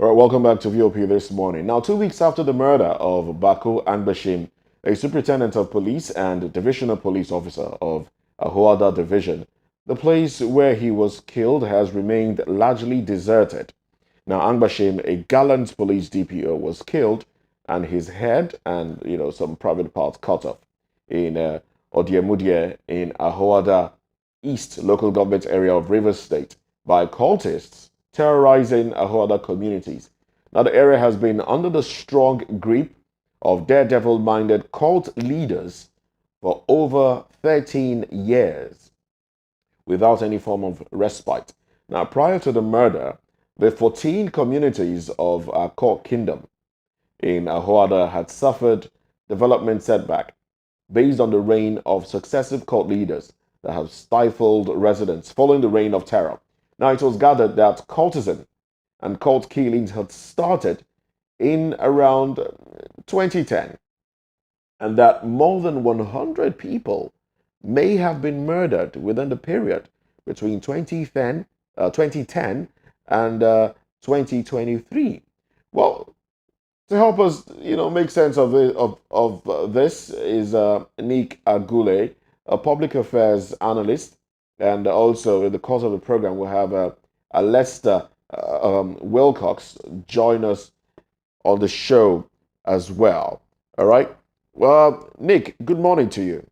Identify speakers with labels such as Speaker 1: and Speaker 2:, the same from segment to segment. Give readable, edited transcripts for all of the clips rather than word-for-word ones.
Speaker 1: All right, welcome back to VOP this morning. Now, 2 weeks after the murder of Baku Angbashim, a superintendent of police and divisional police officer of Ahoada Division, the place where he was killed has remained largely deserted. Now, Angbashim, a gallant police DPO, was killed and his head and some private parts cut off in Odiemudie in Ahoada East local government area of Rivers State by cultists terrorizing Ahoada communities. Now, the area has been under the strong grip of daredevil minded cult leaders for over 13 years without any form of respite. Now, prior to the murder, the 14 communities of Akok Kingdom in Ahoada had suffered development setback based on the reign of successive cult leaders that have stifled residents following the reign of terror. Now, it was gathered that cultism and cult killings had started in around 2010 and that more than 100 people may have been murdered within the period between 2010 and 2023. Well, to help us, make sense of this is Nick Agule, a public affairs analyst, and also in the course of the program we'll have a Lester Wilcox join us on the show as well. All right. Well, Nick, good morning to you.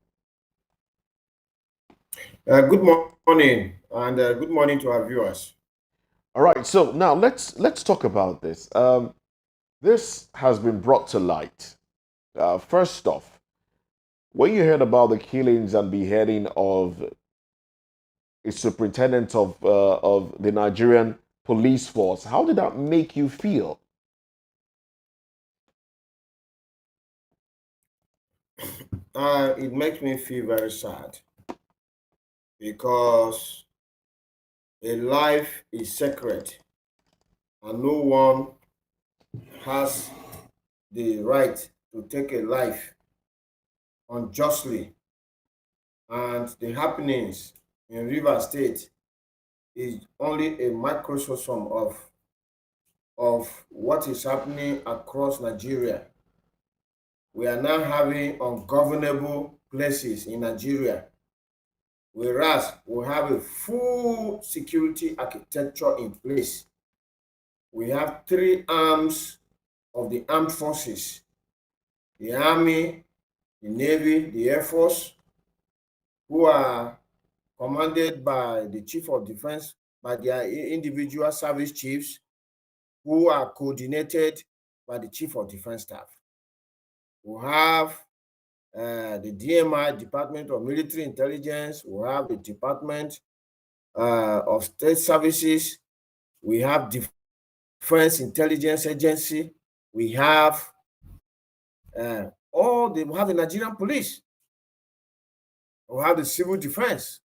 Speaker 2: Good morning, and good morning to our viewers.
Speaker 1: All right. So now let's talk about this. This has been brought to light. First off, when you heard about the killings and beheading of a superintendent of the Nigerian police force, how did that make you feel?
Speaker 2: It makes me feel very sad because a life is sacred and no one has the right to take a life unjustly. And the happenings in Rivers State is only a microcosm of what is happening across Nigeria. We are now having ungovernable places in Nigeria, whereas we have a full security architecture in place. We have three arms of the armed forces: the Army, the Navy, the Air Force, who are commanded by the Chief of Defense, by their individual service chiefs, who are coordinated by the Chief of Defense Staff. We have the DMI, Department of Military Intelligence. We have the Department of State Services. We have Defense Intelligence Agency. We have we have the Nigerian Police. We have the Civil Defense.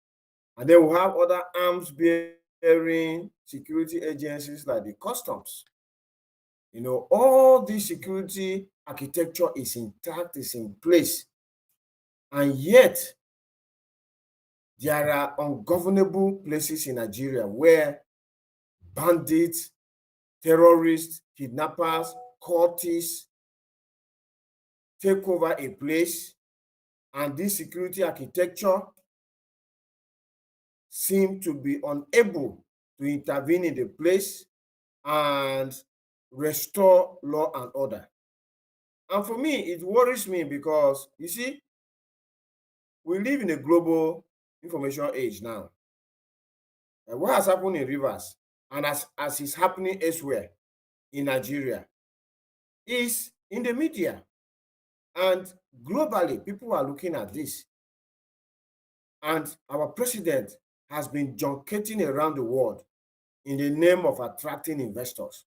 Speaker 2: And then we have other arms-bearing security agencies like the Customs. All this security architecture is intact, is in place. And yet, there are ungovernable places in Nigeria where bandits, terrorists, kidnappers, cultists take over a place, and this security architecture seem to be unable to intervene in the place and restore law and order. And for me, it worries me because, you see, we live in a global information age now. And what has happened in Rivers, and as is happening elsewhere in Nigeria, is in the media. And globally, people are looking at this. And our president has been junketing around the world in the name of attracting investors.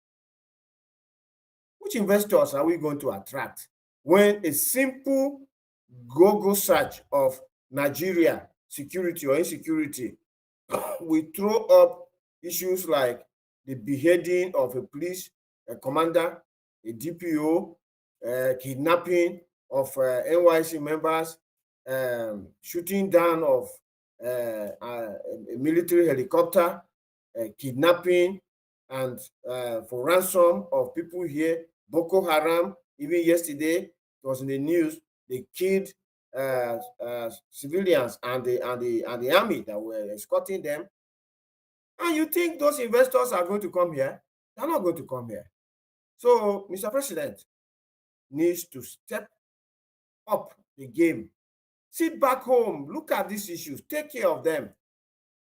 Speaker 2: Which investors are we going to attract when a simple Google search of Nigeria security or insecurity we throw up issues like the beheading of a police commander, a DPO, kidnapping of NYC members, shooting down of a military helicopter, kidnapping and for ransom of people here. Boko Haram, even yesterday, it was in the news, they killed civilians and the army that were escorting them. And you think those investors are going to come here? They're not going to come here. So, Mr. President needs to step up the game. Sit back home, look at these issues, take care of them,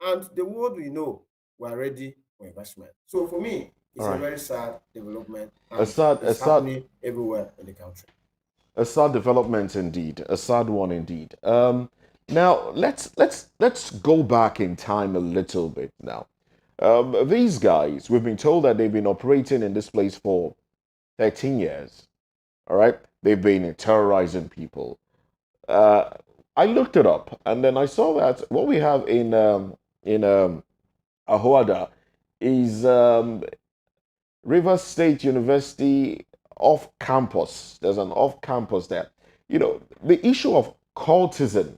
Speaker 2: and the world will know we're ready for investment. So for me,
Speaker 1: All
Speaker 2: it's a
Speaker 1: right.
Speaker 2: very sad development,
Speaker 1: A
Speaker 2: and
Speaker 1: sad, a
Speaker 2: it's
Speaker 1: sad,
Speaker 2: happening everywhere in the country.
Speaker 1: a sad development indeed. A sad one indeed. Now let's go back in time a little bit now. These guys, we've been told that they've been operating in this place for 13 years. All right, they've been terrorizing people. Uh, I looked it up, and then I saw that what we have in Ahoada is Rivers State University off campus. There's an off campus there. You know, the issue of cultism,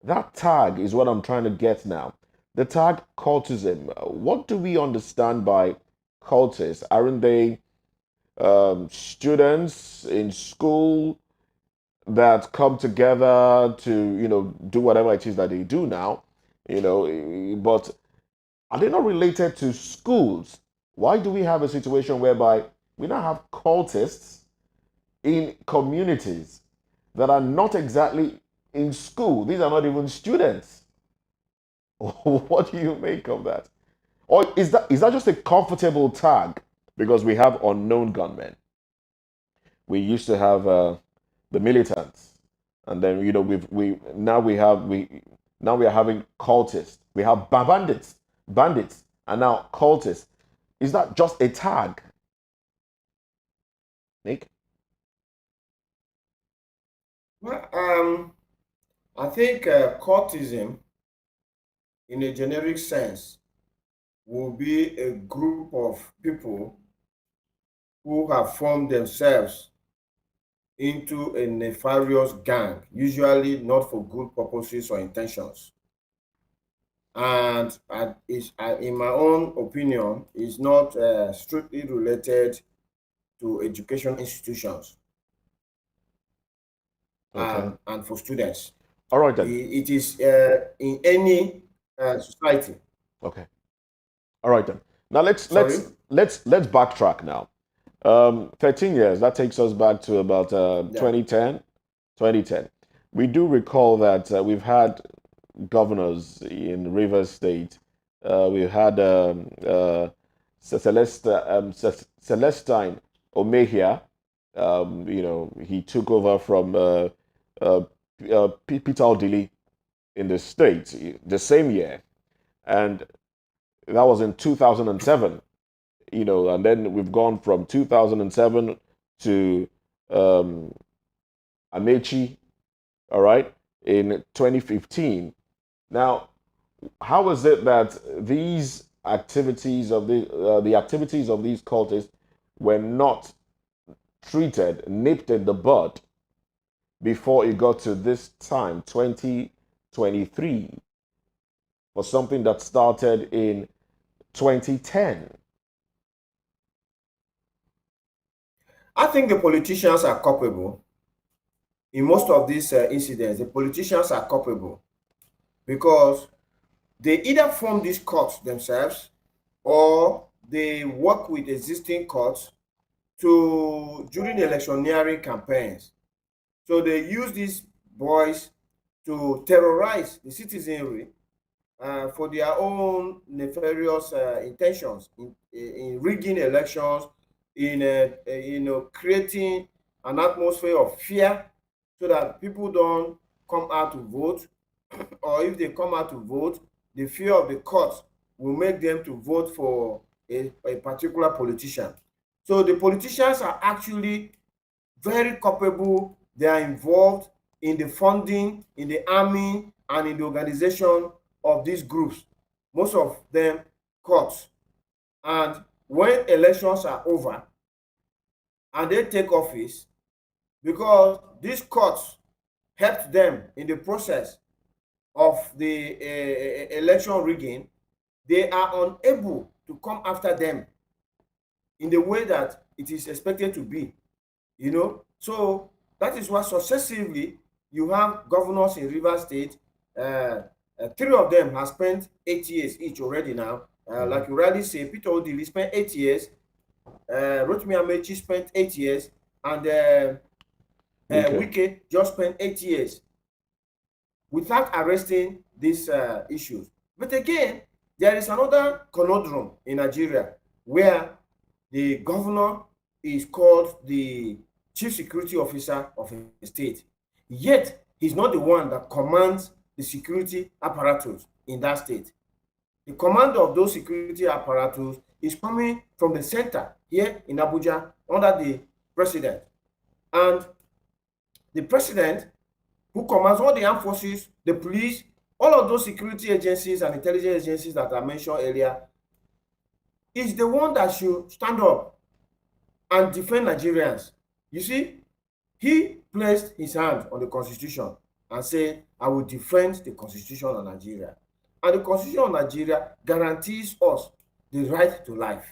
Speaker 1: that tag is what I'm trying to get now. The tag cultism. What do we understand by cultists? Aren't they students in school that come together to, do whatever it is that they do now? But are they not related to schools? Why do we have a situation whereby we now have cultists in communities that are not exactly in school? These are not even students. What do you make of that? Or is that just a comfortable tag because we have unknown gunmen? We used to have the militants, and then we now we are having cultists. We have bandits, and now cultists. Is that just a tag, Nick?
Speaker 2: Well, I think cultism, in a generic sense, will be a group of people who have formed themselves into a nefarious gang, usually not for good purposes or intentions. And in my own opinion, is not strictly related to education institutions
Speaker 1: Okay.
Speaker 2: and for students.
Speaker 1: All right then.
Speaker 2: It is in any society.
Speaker 1: Okay. All right then. Now let's
Speaker 2: Sorry?
Speaker 1: let's let's let's backtrack now. 13 years. That takes us back to about
Speaker 2: Yeah.
Speaker 1: 2010. 2010. We do recall that we've had governors in Rivers State. We've had Celestine Omehia. He took over from uh, Peter Odili in the States the same year. And that was in 2007. And then we've gone from 2007 to um, Amechi, all right, in 2015. Now, how is it that these activities of the activities of these cultists were not treated, nipped in the bud before it got to this time, 2023, for something that started in 2010?
Speaker 2: I think the politicians are culpable. In most of these incidents, the politicians are culpable because they either form these courts themselves or they work with existing courts during electioneering campaigns. So they use these boys to terrorize the citizenry for their own nefarious intentions in rigging elections, in creating an atmosphere of fear so that people don't come out to vote, or if they come out to vote, the fear of the court will make them to vote for a particular politician. So the politicians are actually very culpable. They are involved in the funding, in the army, and in the organization of these groups, most of them courts. And when elections are over and they take office, because these courts helped them in the process of the election rigging, they are unable to come after them in the way that it is expected to be, you know. So that is why successively you have governors in Rivers State. Three of them have spent 8 years each already now. Like you rightly say, Peter Odili spent 8 years, Rotimi Amechi spent 8 years, and
Speaker 1: Okay.
Speaker 2: Wike just spent 8 years without arresting these issues. But again, there is another conundrum in Nigeria where the governor is called the chief security officer of a state. Yet, he's not the one that commands the security apparatus in that state. The command of those security apparatus is coming from the center here in Abuja under the president. And the president, who commands all the armed forces, the police, all of those security agencies and intelligence agencies that I mentioned earlier, is the one that should stand up and defend Nigerians. You see, he placed his hand on the constitution and said, I will defend the constitution of Nigeria. And the constitution of Nigeria guarantees us the right to life.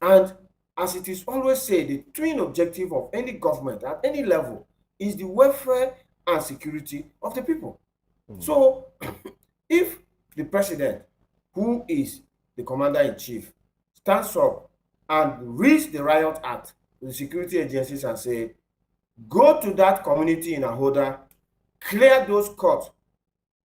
Speaker 2: And as it is always said, the twin objective of any government at any level is the welfare and security of the people. So if the president, who is the commander-in-chief, stands up and reads the riot act to the security agencies and say, go to that community in Ahoda, clear those courts,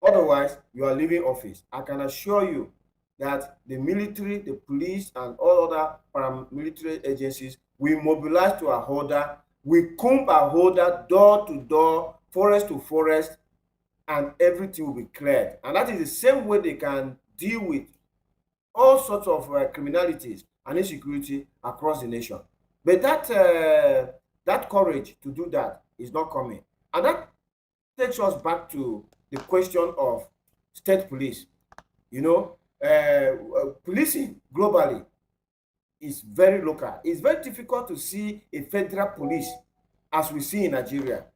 Speaker 2: otherwise you are leaving office, I can assure you that the military, the police, and all other paramilitary agencies will mobilize to Ahoda, will comb Ahoda door to door, forest to forest, and everything will be cleared. And that is the same way they can deal with all sorts of criminalities and insecurity across the nation. But that courage to do that is not coming. And that takes us back to the question of state police. You know, policing globally is very local. It's very difficult to see a federal police as we see in Nigeria.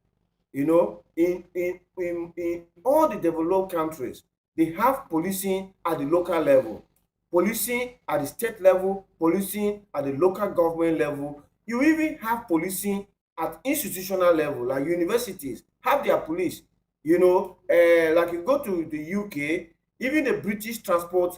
Speaker 2: You know, in all the developed countries, they have policing at the local level, policing at the state level, policing at the local government level. You even have policing at institutional level, like universities have their police. You know, like you go to the UK, even the British transport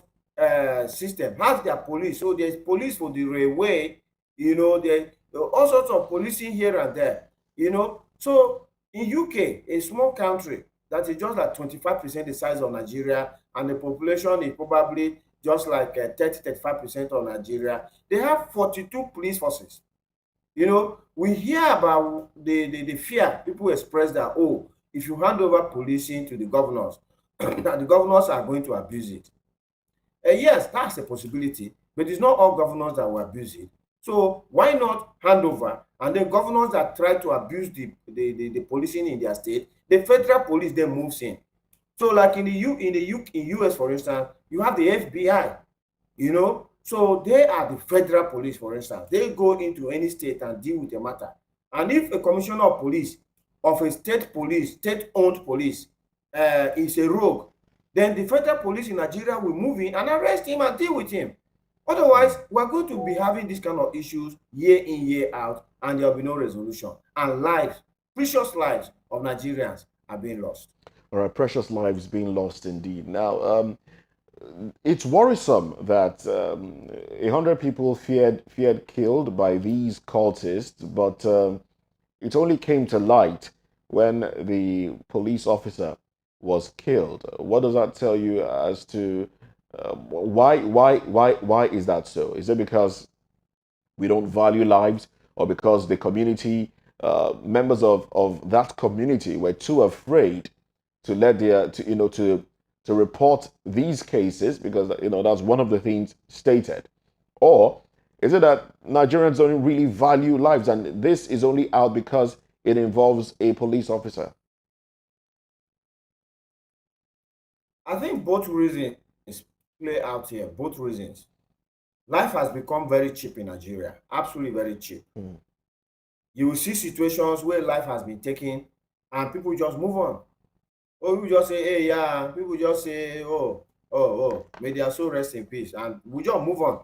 Speaker 2: system has their police. So there's police for the railway, you know, there all sorts of policing here and there, you know. So in UK, a small country that is just like 25% the size of Nigeria, and the population is probably just like 30-35% of Nigeria, they have 42 police forces. You know, we hear about the fear people express that, oh, if you hand over policing to the governors, that the governors are going to abuse it. Yes, that's a possibility, but it's not all governors that will abuse it. So why not hand over? And then governors that try to abuse the policing in their state, the federal police then moves in. So like in US, for instance, you have the FBI, you know. So they are the federal police, for instance. They go into any state and deal with the matter. And if a commissioner of police of a state police, state-owned police, is a rogue, then the federal police in Nigeria will move in and arrest him and deal with him. Otherwise, we're going to be having this kind of issues year in, year out, and there will be no resolution. And lives, precious lives of Nigerians are being lost.
Speaker 1: All right, precious lives being lost indeed. Now, it's worrisome that 100 people feared killed by these cultists, but it only came to light when the police officer was killed. What does that tell you as to why is that so? Is it because we don't value lives, or because the community members of that community were too afraid to let their to report these cases, because that's one of the things stated? Or is it that Nigerians don't really value lives and this is only out because it involves a police officer?
Speaker 2: I think both reasons play out here, both reasons. Life has become very cheap in Nigeria, absolutely very cheap. You will see situations where life has been taken and people just move on. Or people just say, hey, yeah, people just say, oh, may their soul rest in peace, and we just move on.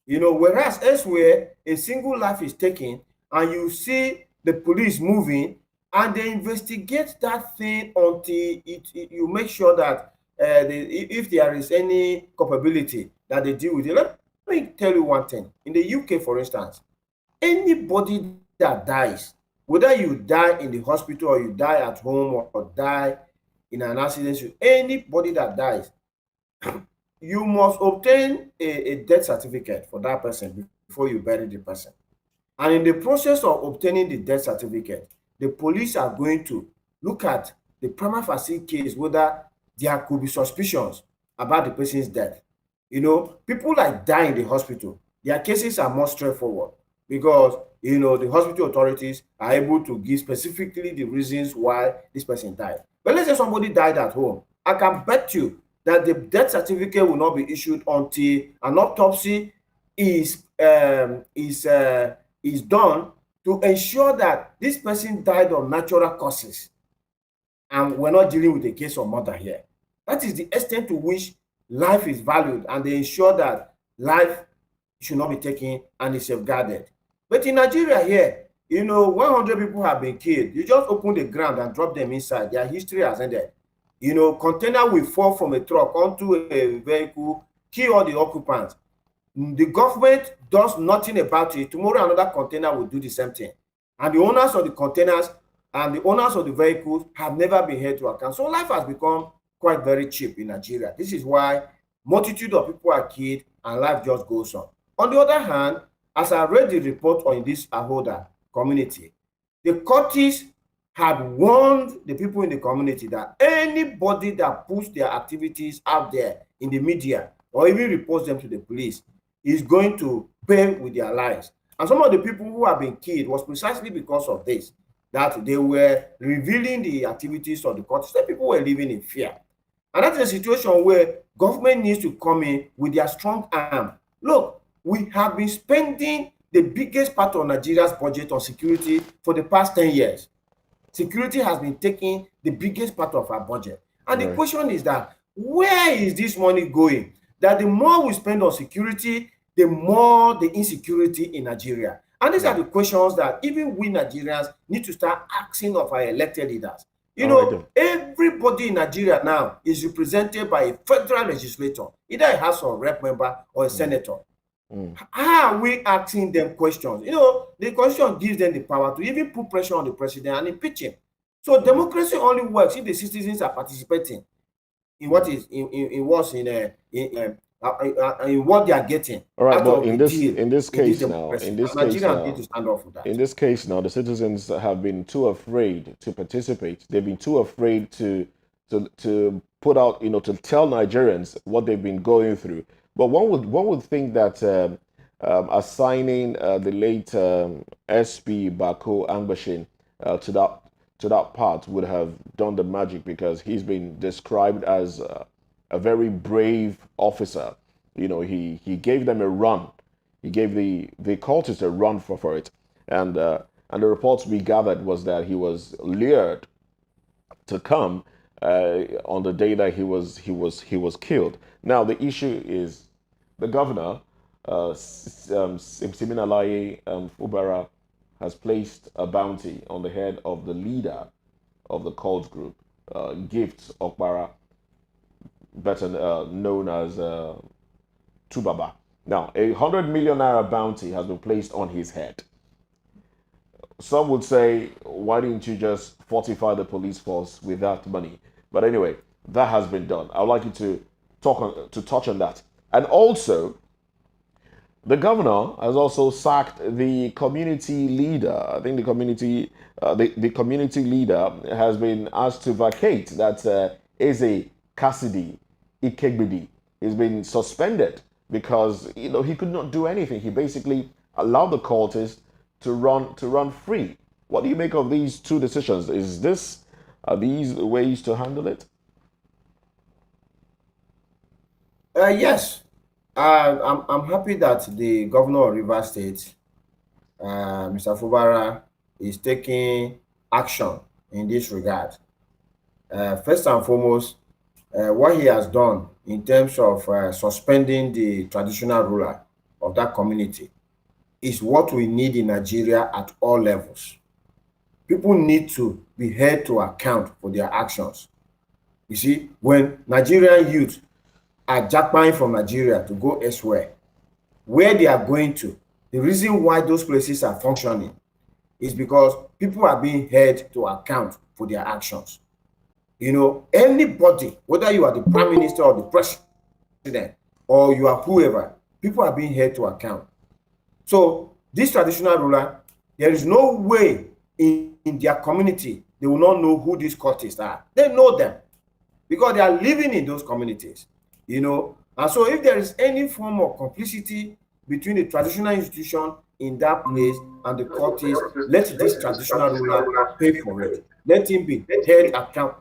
Speaker 2: Whereas elsewhere, a single life is taken and you see the police moving and they investigate that thing until you make sure that if there is any culpability that they deal with it. Let me tell you one thing. In the UK, for instance, anybody that dies, whether you die in the hospital or you die at home or die in an accident, anybody that dies, you must obtain a death certificate for that person before you bury the person. And in the process of obtaining the death certificate, the police are going to look at the prima facie case, whether there could be suspicions about the person's death. People like die in the hospital, their cases are more straightforward because the hospital authorities are able to give specifically the reasons why this person died. But let's say somebody died at home. I can bet you that the death certificate will not be issued until an autopsy is um, is uh, is done to ensure that this person died of natural causes, and we're not dealing with a case of murder here. That is the extent to which life is valued, and they ensure that life should not be taken and is safeguarded. But in Nigeria here, 100 people have been killed. You just open the ground and drop them inside. Their history has ended. Container will fall from a truck onto a vehicle, kill all the occupants. The government does nothing about it. Tomorrow another container will do the same thing. And the owners of the containers and the owners of the vehicles have never been held to account. So life has become quite very cheap in Nigeria. This is why multitude of people are killed and life just goes on. On the other hand, as I read the report on this Ahoda community, the cultists had warned the people in the community that anybody that puts their activities out there in the media or even reports them to the police is going to pay with their lives. And some of the people who have been killed was precisely because of this, that they were revealing the activities of the cultists. So people were living in fear. And that's a situation where government needs to come in with their strong arm. Look, we have been spending the biggest part of Nigeria's budget on security for the past 10 years. Security has been taking the biggest part of our budget. And the
Speaker 1: Right.
Speaker 2: question is that, where is this money going? That the more we spend on security, the more the insecurity in Nigeria. And these are
Speaker 1: Right.
Speaker 2: the questions that even we Nigerians need to start asking of our elected leaders.
Speaker 1: All right then.
Speaker 2: Everybody in Nigeria now is represented by a federal legislator, either a House of Rep member or a
Speaker 1: Mm,
Speaker 2: senator.
Speaker 1: mm,
Speaker 2: How are we asking them questions? The constitution gives them the power to even put pressure on the president and impeach him. So
Speaker 1: mm,
Speaker 2: democracy only works if the citizens are participating in what
Speaker 1: mm.
Speaker 2: is in what they are getting
Speaker 1: All right,
Speaker 2: out
Speaker 1: but
Speaker 2: of the deal
Speaker 1: in this
Speaker 2: in this
Speaker 1: case now,
Speaker 2: democracy. And Nigerians need to stand up for
Speaker 1: in
Speaker 2: that.
Speaker 1: this case now, the citizens have been too afraid to participate. They've been too afraid to put out, to tell Nigerians what they've been going through. But one would think that assigning the late SP Bako Angbashin to that part would have done the magic because he's been described as a very brave officer. He gave them a run. He gave the cultists a run for it, and the reports we gathered was that he was lured to come on the day that he was killed. Now the issue is the governor, Siminalayi Fubara, has placed a bounty on the head of the leader of the cult group, Gifts Okbara, better known as Tubaba. Now, 100 million naira bounty has been placed on his head. Some would say, why didn't you just fortify the police force with that money? But anyway, that has been done. I would like you to touch on that. And also, the governor has also sacked the community leader. I think the community leader has been asked to vacate. That's Eze Cassidy Ikegbidi. He's been suspended because he could not do anything. He basically allowed the cultists to run free. What do you make of these two decisions? Are these ways to handle it?
Speaker 2: Yes, I'm happy that the governor of Rivers State, Mr. Fubara, is taking action in this regard. First and foremost, what he has done in terms of suspending the traditional ruler of that community is what we need in Nigeria at all levels. People need to be held to account for their actions. You see, when Nigerian youth are jackpying from Nigeria to go elsewhere, where they are going to, the reason why those places are functioning is because people are being held to account for their actions. You know, anybody, whether you are the prime minister or the president or you are whoever, people are being held to account. So this traditional ruler, there is no way in their community they will not know who these cultists are. They know them because they are living in those communities, you know. And so if there is any form of complicity between the traditional institution in that place and the cultists, let this traditional ruler pay for it. Let him be held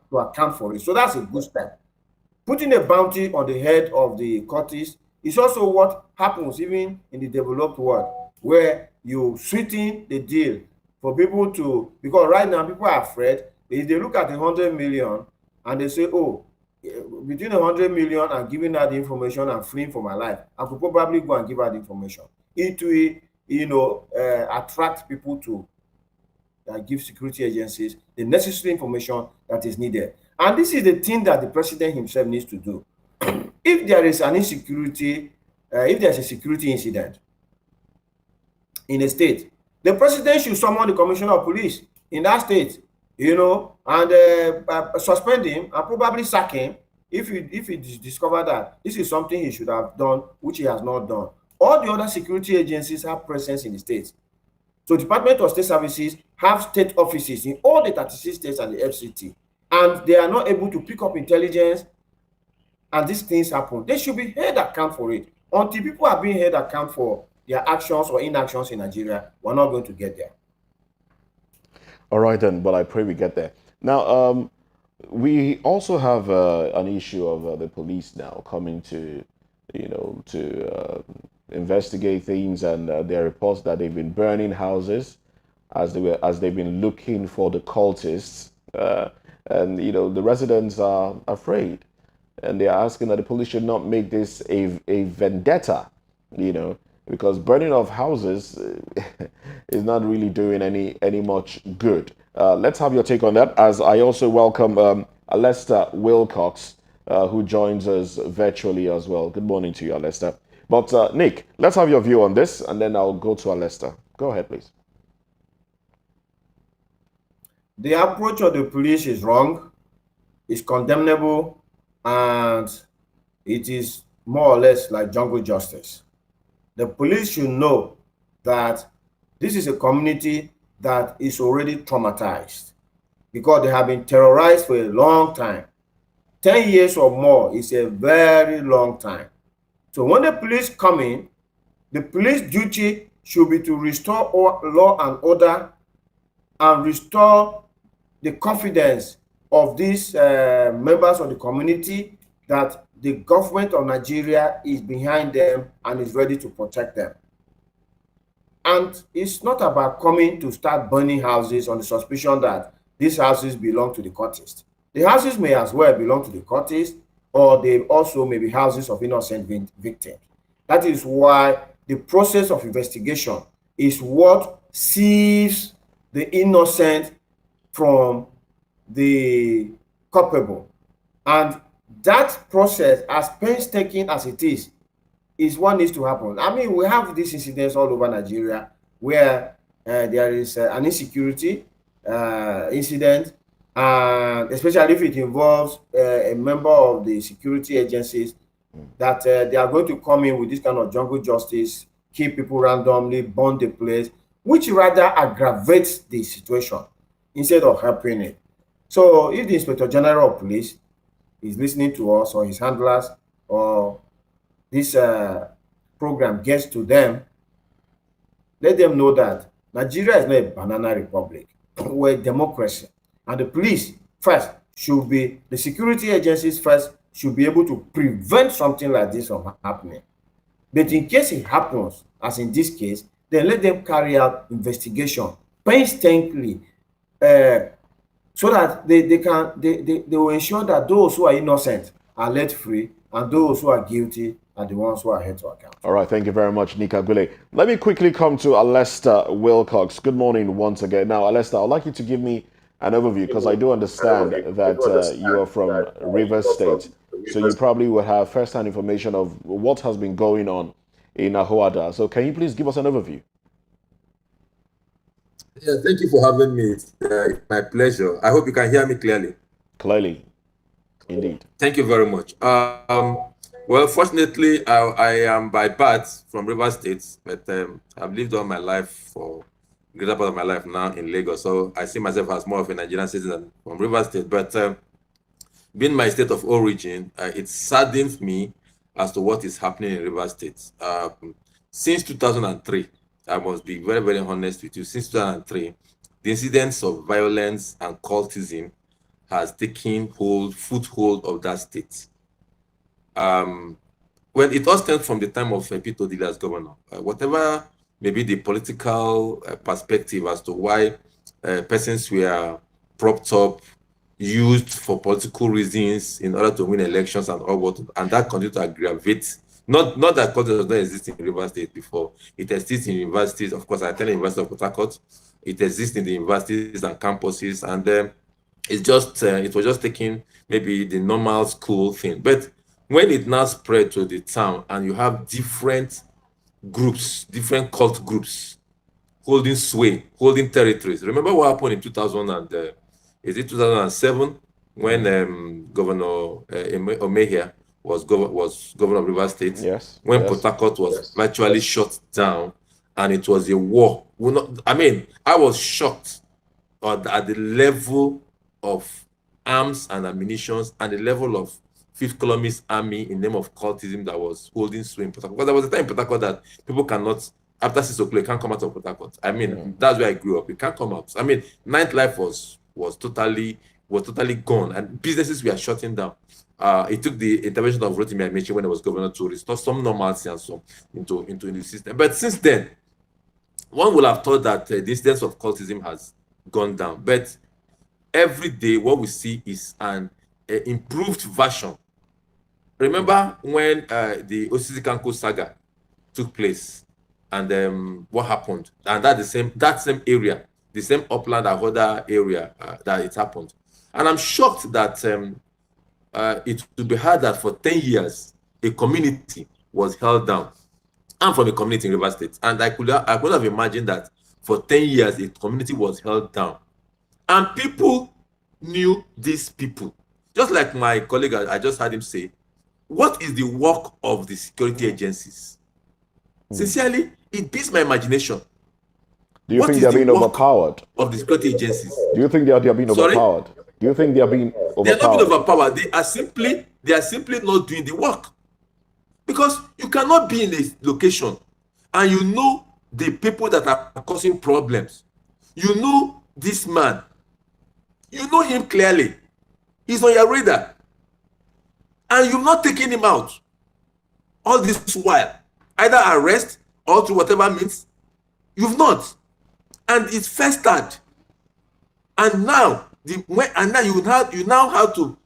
Speaker 2: to account for it. So that's a good step. Putting a bounty on the head of the cultist is also what happens even in the developed world, where you sweeten the deal for people to, because right now people are afraid. If they look at 100 million and they say, oh, between 100 million and giving out the information and fleeing for my life, I could probably go and give out the information. It will, you know, attract people to give security agencies the necessary information that is needed. And this is the thing that the president himself needs to do. If there is an insecurity, if there's a security incident in a state, the president should summon the commissioner of police in that state, you know, and suspend him and probably sack him if he discovered that this is something he should have done, which he has not done. All the other security agencies have presence in the states. So Department of State Services have state offices in all the 36 states and the FCT, and they are not able to pick up intelligence, and these things happen. They should be held account for it. Until people are being held account for their actions or inactions in Nigeria, we're not going to get there.
Speaker 1: All right then, but I pray we get there. Now, we also have an issue of the police now coming to, investigate things, and there are reports that they've been burning houses as they've been looking for the cultists, and the residents are afraid, and they are asking that the police should not make this a vendetta, because burning of houses is not really doing any much good. Let's have your take on that, as I also welcome Alester Wilcox, who joins us virtually as well. Good morning to you, Alester. But Nick, let's have your view on this, and then I'll go to Alester. Go ahead, please.
Speaker 2: The approach of the police is wrong, is condemnable, and it is more or less like jungle justice. The police should know that this is a community that is already traumatized because they have been terrorized for a long time. 10 years or more is a very long time. So when the police come in, the police duty should be to restore law and order and restore the confidence of these members of the community that the government of Nigeria is behind them and is ready to protect them. And it's not about coming to start burning houses on the suspicion that these houses belong to the cultists. The houses may as well belong to the cultists, or they also may be houses of innocent victims. That is why the process of investigation is what sees the innocent from the culpable. And that process, as painstaking as it is what needs to happen. I mean, we have these incidents all over Nigeria where there is an insecurity incident, and especially if it involves a member of the security agencies, that they are going to come in with this kind of jungle justice, kill people randomly, burn the place, which rather aggravates the situation instead of helping it. So if the Inspector General of Police is listening to us, or his handlers, or this program gets to them, let them know that Nigeria is not a banana republic. We're a democracy. And the police first should be, the security agencies first should be able to prevent something like this from happening. But in case it happens, as in this case, then let them carry out investigation painstakingly, so that they will ensure that those who are innocent are let free and those who are guilty are the ones who are held to account.
Speaker 1: All right, thank you very much, Nika Gule. Let me quickly come to Alesta Wilcox. Good morning once again. Now, Alesta, I'd like you to give me an overview because I do understand that you are from Rivers State. So you probably will have first-hand information of what has been going on in Ahoada. So can you please give us an overview?
Speaker 3: Yeah, thank you for having me. It's my pleasure. I hope you can hear me clearly.
Speaker 1: Clearly, indeed.
Speaker 3: Thank you very much. Well, fortunately, I am by birth from Rivers State, but I've lived all my life for greater part of my life now in Lagos. So I see myself as more of a Nigerian citizen from Rivers State. But being my state of origin, it saddens me as to what is happening in Rivers State. Since 2003, I must be very, very honest with you. Since 2003, the incidents of violence and cultism has taken foothold of that state. Well, it all stems from the time of Peter Odili as governor. Whatever may be the political perspective as to why persons were propped up, used for political reasons in order to win elections and all what, and that continued to aggravate. Not that culture does not exist in Rivers State before. It exists in universities. Of course, I attended the University of Port Harcourt. It exists in the universities and campuses, and it was just taking maybe the normal school thing. But when it now spread to the town and you have different groups, different cult groups holding sway, holding territories. Remember what happened in 2007 when Governor Omehia was governor of Rivers State?
Speaker 1: Yes.
Speaker 3: When
Speaker 1: yes.
Speaker 3: Port Harcourt was virtually shut down and it was a war. I was shocked at the level of arms and ammunition and the level of Fifth Columnist Army in name of cultism that was holding sway in Port Harcourt. Because there was a time in Port Harcourt that people cannot, after 6 o'clock, can't come out of Port Harcourt. That's where I grew up. You can't come out. Nightlife was totally gone, and businesses were shutting down. It took the intervention of Rotimi Amechi when I was governor to restore some normalcy and some into the system. But since then, one would have thought that the incidence of cultism has gone down. But every day, what we see is an improved version. Remember when the Osisi Kanko saga took place, and what happened? And that same area, the same upland Ahoda area that it happened. And I'm shocked that it would be hard that for 10 years a community was held down. I'm from a community in Rivers State, and I could have imagined that for 10 years a community was held down, and people knew these people. Just like my colleague, I just heard him say, what is the work of the security agencies? Sincerely, it beats my imagination.
Speaker 1: Do you think they're being overpowered?
Speaker 3: Of the security agencies.
Speaker 1: Do you think they are being overpowered? Do you think they are being overpowered?
Speaker 3: They are not being overpowered. They are simply not doing the work. Because you cannot be in a location and you know the people that are causing problems. You know this man. You know him clearly. He's on your radar. And you've not taken him out all this while. Either arrest or through whatever means. You've not. And it's festered. And now you now have to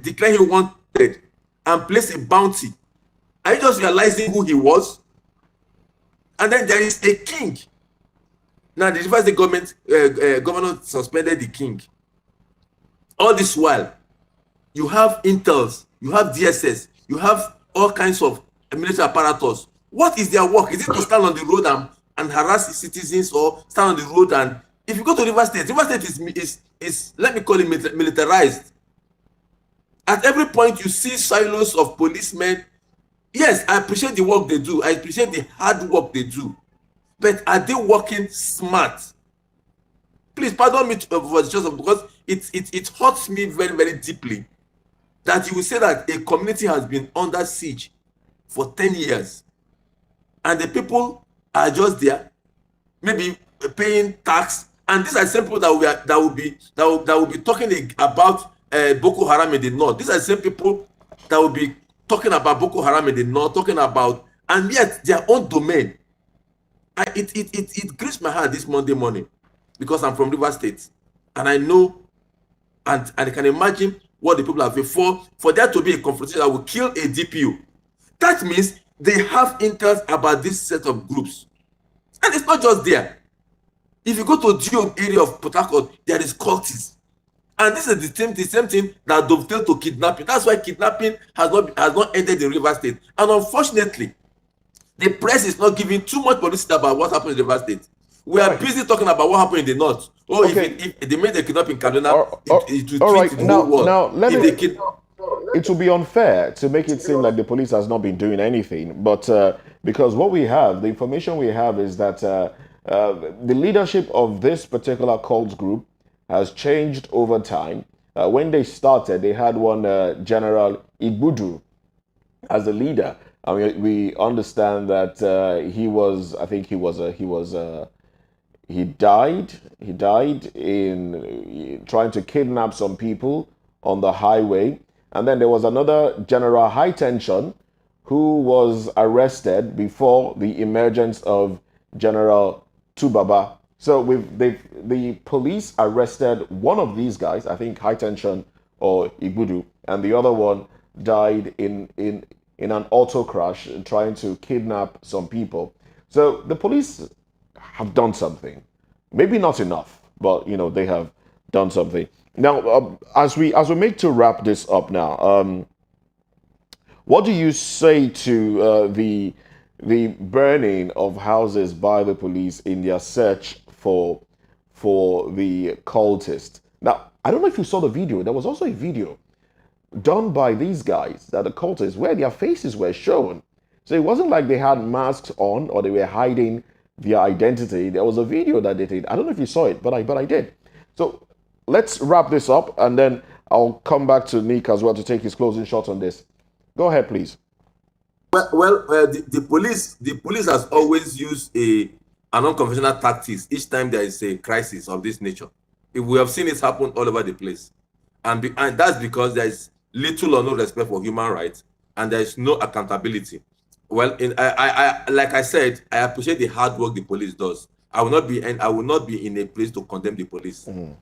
Speaker 3: declare him wanted and place a bounty. Are you just realizing who he was? And then there is a king. Now the Rivers State governor suspended the king. All this while, you have intels, you have DSS, you have all kinds of military apparatus. What is their work? Is it to stand on the road and harass citizens, or stand on the road? And if you go to Rivers State is let me call it militarized. At every point you see silos of policemen. Yes, I appreciate the work they do. I appreciate the hard work they do. But are they working smart? Please pardon me for just because it hurts me very, very deeply that you will say that a community has been under siege for 10 years and the people are just there, maybe paying tax, and these are the same people that will be talking about Boko Haram in the north. These are the same people that will be talking about Boko Haram in the north, and yet their own domain. It grieves my heart this Monday morning because I'm from Rivers State, and I know, and I can imagine what the people have before for there to be a confrontation that will kill a DPO. That means they have intel about this set of groups. And it's not just there. If you go to Geo area of Port Harcourt, there is cultism. And this is the same thing that dovetails to kidnapping. That's why kidnapping has not ended in Rivers State. And unfortunately, the press is not giving too much publicity about what happened in Rivers State. We are busy talking about what happened in the north. Oh,
Speaker 1: Okay.
Speaker 3: if they made the kidnapping in Kaduna, it will
Speaker 1: all right.
Speaker 3: treat the whole world.
Speaker 1: Now, let
Speaker 3: If
Speaker 1: me.
Speaker 3: they kid-
Speaker 1: It will be unfair to make it seem like the police has not been doing anything, but because what we have, the information we have is that the leadership of this particular cult group has changed over time. When they started, they had one General Igbudu as a leader. I mean, we understand that he was, I think he died. He died in trying to kidnap some people on the highway. And then there was another General High Tension who was arrested before the emergence of General Tubaba. So the police arrested one of these guys, I think High Tension or Igbudu, and the other one died in an auto crash trying to kidnap some people. So the police have done something. Maybe not enough, but they have done something. Now, as we make to wrap this up now, what do you say to the burning of houses by the police in their search for the cultists? Now, I don't know if you saw the video. There was also a video done by these guys, that the cultists, where their faces were shown. So it wasn't like they had masks on or they were hiding their identity. There was a video that they did. I don't know if you saw it, but I did. So let's wrap this up, and then I'll come back to Nick as well to take his closing shot on this. Go ahead, please.
Speaker 3: The police has always used an unconventional tactics each time there is a crisis of this nature. If we have seen it happen all over the place, and that's because there is little or no respect for human rights, and there is no accountability. Well, like I said, I appreciate the hard work the police does. I will not be in a place to condemn the police. Mm-hmm.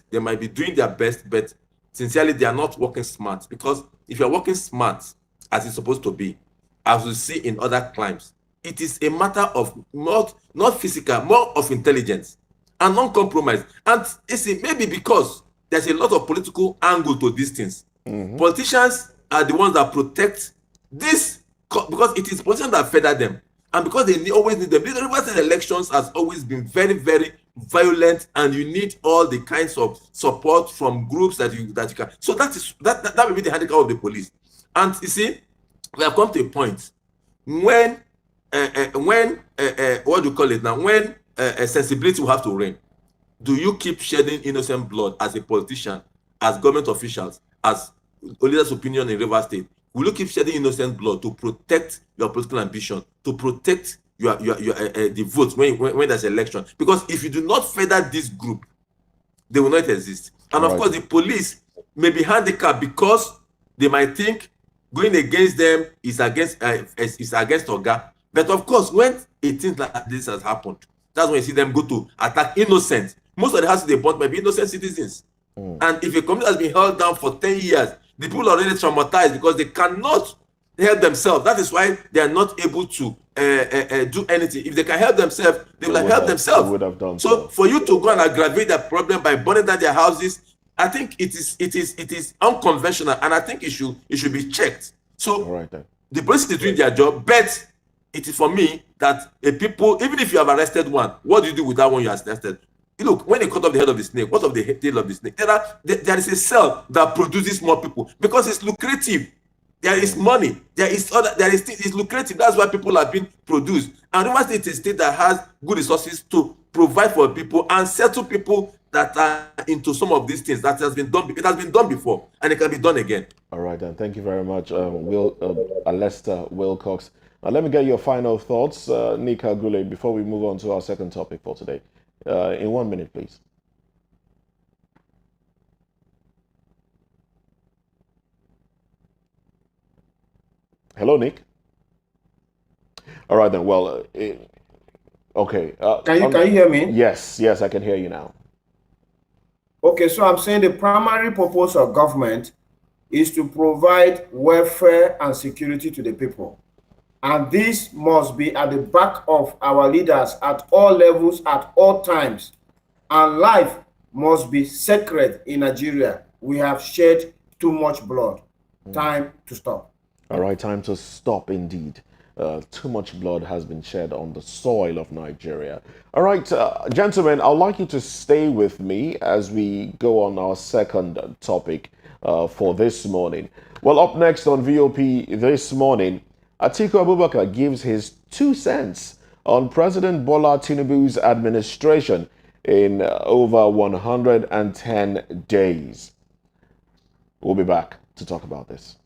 Speaker 3: They might be doing their best, but sincerely, they are not working smart. Because if you are working smart, as it's supposed to be, as we see in other crimes, it is a matter of not physical, more of intelligence and non-compromise. And it's maybe because there's a lot of political angle to these things. Mm-hmm. Politicians are the ones that protect this, because it is politicians that feather them, and because they always need them. The Rivers elections has always been very, very violent, and you need all the kinds of support from groups that you can. So that will be the handicap of the police. And you see, we have come to a point when what do you call it now? When sensibility will have to reign. Do you keep shedding innocent blood as a politician, as government officials, as leaders' opinion in Rivers State? Will you keep shedding innocent blood to protect your political ambition, to protect your the votes when there's election? Because if you do not feather this group, they will not exist. And of course, the police may be handicapped because they might think going against them is against Oga. But of course, when a thing like this has happened, that's when you see them go to attack innocent. Most of the houses they bought might be innocent citizens. And if a community has been held down for 10 years, the people are already traumatized because they cannot help themselves. That is why they are not able to do anything. If they can help themselves, they will help themselves.
Speaker 1: They would have done
Speaker 3: so. For you to go and aggravate that problem by burning down their houses, I think it is unconventional, and I think it should be checked. So the police is doing their job, but it is for me that people, even if you have arrested one, what do you do with that one you have arrested? Look, when they cut off the head of the snake, what of the tail of the snake? There is a cell that produces more people because it's lucrative. There is money. It's lucrative. That's why people are being produced. And Rivers State is a state that has good resources to provide for people and settle people that are into some of these things. That has been done. It has been done before, and it can be done again.
Speaker 1: All right, then. Thank you very much, Alester Wilcox. Now, let me get your final thoughts, Nika Gule, before we move on to our second topic for today. In 1 minute, please. Hello, Nick. All right, then. Well, okay.
Speaker 2: Can you hear me?
Speaker 1: Yes, I can hear you now.
Speaker 2: Okay, so I'm saying the primary purpose of government is to provide welfare and security to the people. And this must be at the back of our leaders at all levels, at all times. And life must be sacred in Nigeria. We have shed too much blood. Time to stop.
Speaker 1: All right, time to stop indeed. Too much blood has been shed on the soil of Nigeria. All right, gentlemen, I'd like you to stay with me as we go on our second topic for this morning. Well, up next on VOP this morning, Atiku Abubakar gives his 2 cents on President Bola Tinubu's administration in over 110 days. We'll be back to talk about this.